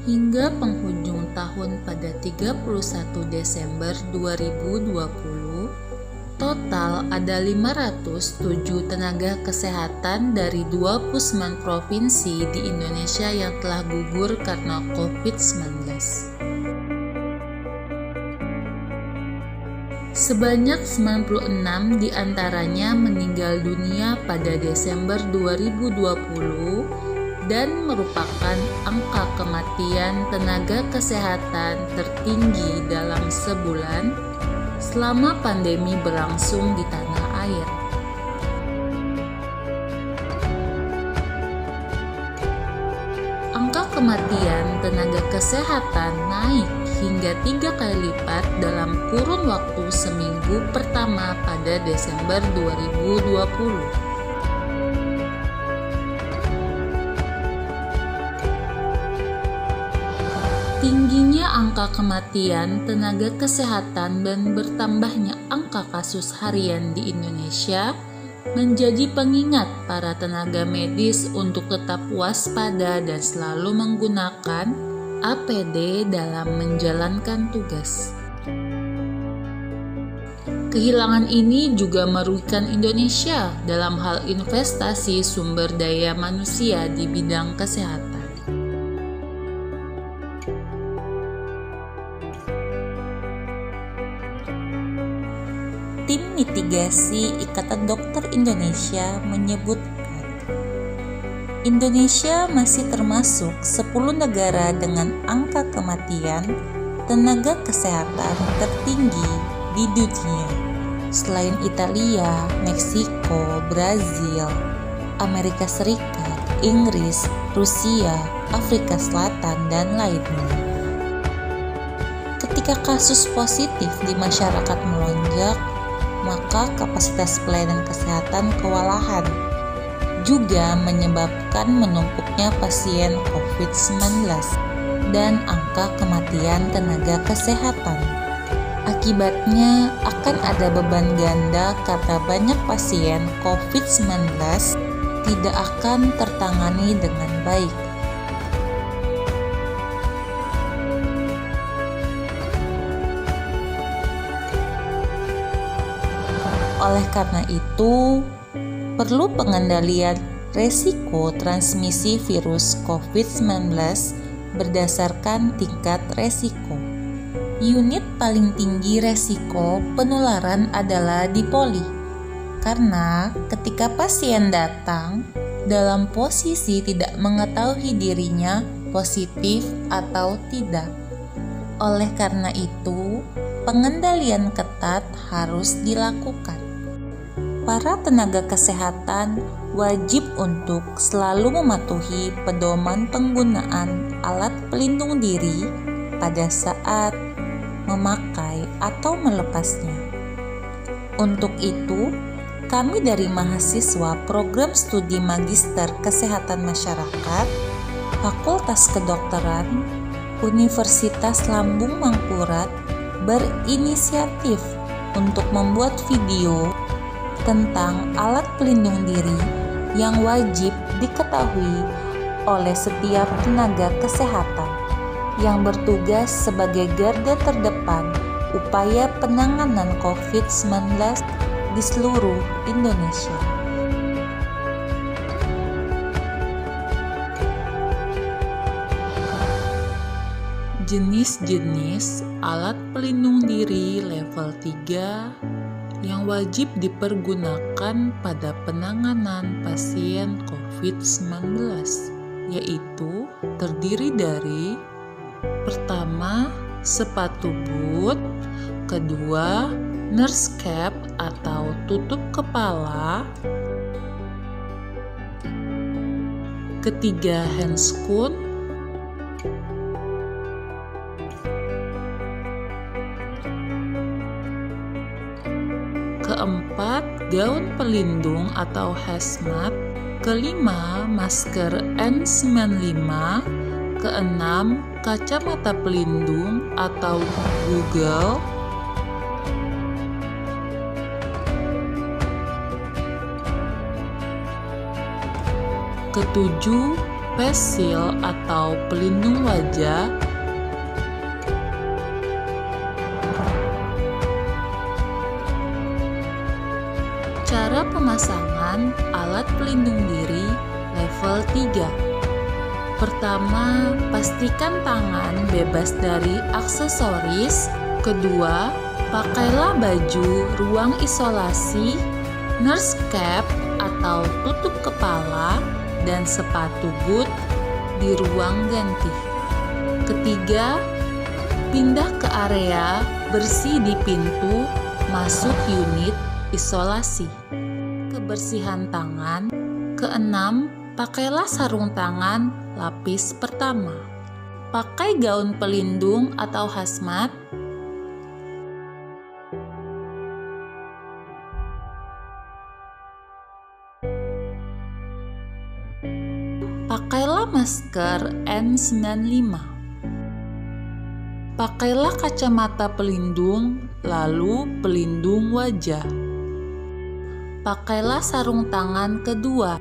Hingga penghujung tahun pada 31 Desember 2020, total ada 507 tenaga kesehatan dari 29 provinsi di Indonesia yang telah gugur karena COVID-19. Sebanyak 96 diantaranya meninggal dunia pada Desember 2020 dan merupakan angka kematian tenaga kesehatan tertinggi dalam sebulan selama pandemi berlangsung di tanah air. Angka kematian tenaga kesehatan naik hingga 3 kali lipat dalam kurun waktu seminggu pertama pada Desember 2020. Tingginya angka kematian tenaga kesehatan dan bertambahnya angka kasus harian di Indonesia menjadi pengingat para tenaga medis untuk tetap waspada dan selalu menggunakan APD dalam menjalankan tugas. Kehilangan ini juga merugikan Indonesia dalam hal investasi sumber daya manusia di bidang kesehatan. Tim mitigasi Ikatan Dokter Indonesia menyebutkan, Indonesia masih termasuk 10 negara dengan angka kematian tenaga kesehatan tertinggi di dunia. Selain Italia, Meksiko, Brazil, Amerika Serikat, Inggris, Rusia, Afrika Selatan, dan lainnya. Ketika kasus positif di masyarakat melonjak, maka kapasitas pelayanan kesehatan kewalahan, juga menyebabkan menumpuknya pasien COVID-19 dan angka kematian tenaga kesehatan. Akibatnya akan ada beban ganda karena banyak pasien COVID-19 tidak akan tertangani dengan baik. Oleh karena itu, perlu pengendalian resiko transmisi virus COVID-19 berdasarkan tingkat resiko. Unit paling tinggi resiko penularan adalah di poli, karena ketika pasien datang dalam posisi tidak mengetahui dirinya positif atau tidak. Oleh karena itu, pengendalian ketat harus dilakukan. Para tenaga kesehatan wajib untuk selalu mematuhi pedoman penggunaan alat pelindung diri pada saat memakai atau melepasnya. Untuk itu, kami dari mahasiswa Program Studi Magister Kesehatan Masyarakat, Fakultas Kedokteran, Universitas Lambung Mangkurat berinisiatif untuk membuat video tentang alat pelindung diri yang wajib diketahui oleh setiap tenaga kesehatan yang bertugas sebagai garda terdepan upaya penanganan COVID-19 di seluruh Indonesia. Jenis-jenis alat pelindung diri level 3 yang wajib dipergunakan pada penanganan pasien COVID-19, yaitu terdiri dari pertama, sepatu boot, kedua, nurse cap atau tutup kepala, ketiga, handscoon, keempat, gaun pelindung atau hazmat, Kelima, masker N95. Keenam, kacamata pelindung atau Google. Ketujuh, face shield atau pelindung wajah. Cara pemasangan alat pelindung diri level 3. Pertama, pastikan tangan bebas dari aksesoris. Kedua, pakailah baju ruang isolasi, nurse cap atau tutup kepala, dan sepatu boot di ruang ganti. Ketiga, pindah ke area bersih di pintu masuk unit isolasi. Kebersihan tangan. Keenam, pakailah sarung tangan lapis pertama. Pakai gaun pelindung atau hazmat. Pakailah masker N95. Pakailah kacamata pelindung, lalu pelindung wajah. Pakailah sarung tangan kedua.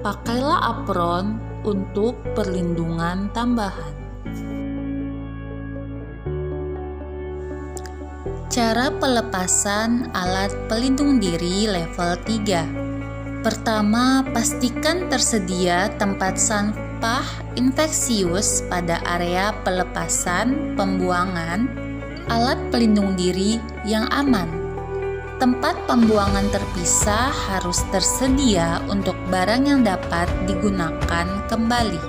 Pakailah apron untuk perlindungan tambahan. Cara pelepasan alat pelindung diri level 3. Pertama, pastikan tersedia tempat sampah infeksius pada area pelepasan pembuangan alat pelindung diri yang aman. Tempat pembuangan terpisah harus tersedia untuk barang yang dapat digunakan kembali.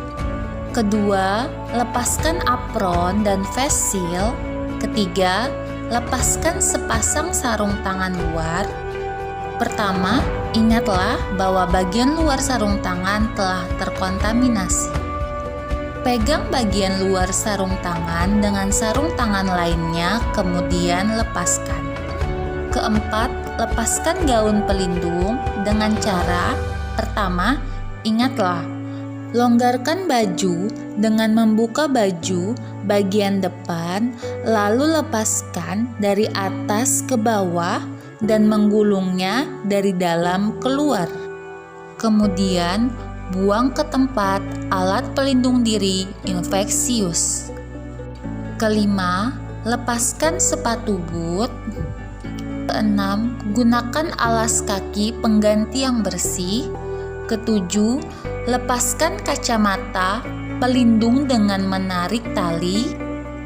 Kedua, lepaskan apron dan face shield. Ketiga, lepaskan sepasang sarung tangan luar. Pertama, ingatlah bahwa bagian luar sarung tangan telah terkontaminasi. Pegang bagian luar sarung tangan dengan sarung tangan lainnya, kemudian lepaskan. Keempat, lepaskan gaun pelindung dengan cara: pertama, ingatlah, longgarkan baju dengan membuka baju bagian depan, lalu lepaskan dari atas ke bawah dan menggulungnya dari dalam keluar. Kemudian, buang ke tempat alat pelindung diri infeksius. Kelima, lepaskan sepatu boot. Keenam, gunakan alas kaki pengganti yang bersih. Ketujuh, lepaskan kacamata pelindung dengan menarik tali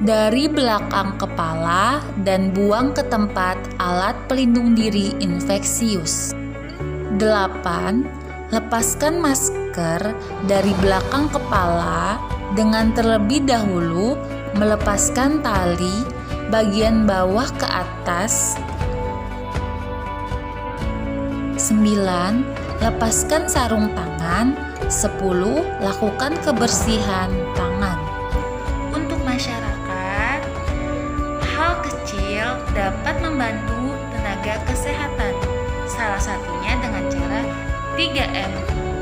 dari belakang kepala dan buang ke tempat alat pelindung diri infeksius. 8. Lepaskan masker dari belakang kepala dengan terlebih dahulu melepaskan tali bagian bawah ke atas. 9. Lepaskan sarung tangan. 10. Lakukan kebersihan tangan. Untuk masyarakat, hal kecil dapat membantu tenaga kesehatan. Salah satunya dengan cara 3M,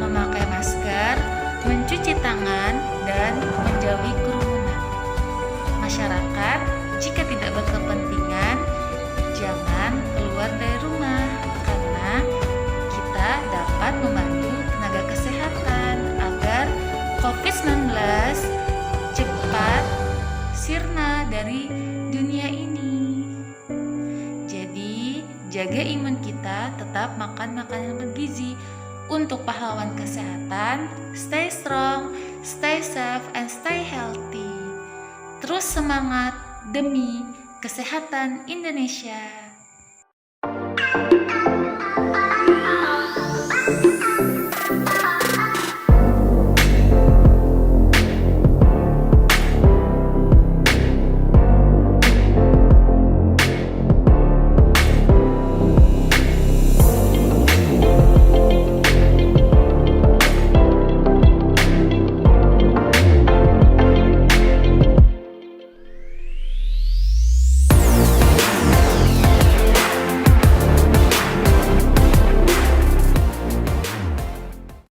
memakai masker, mencuci tangan, dan menjauhi kerumunan. Masyarakat, jika tidak berkepentingan, jangan keluar dari rumah, karena kita dapat membantu tenaga kesehatan agar COVID-19 cepat sirna dari dunia ini. Jadi, jaga imun kita, tetap makan makanan bergizi. Untuk pahlawan kesehatan, stay strong, stay safe, and stay healthy. Terus semangat demi kesehatan Indonesia.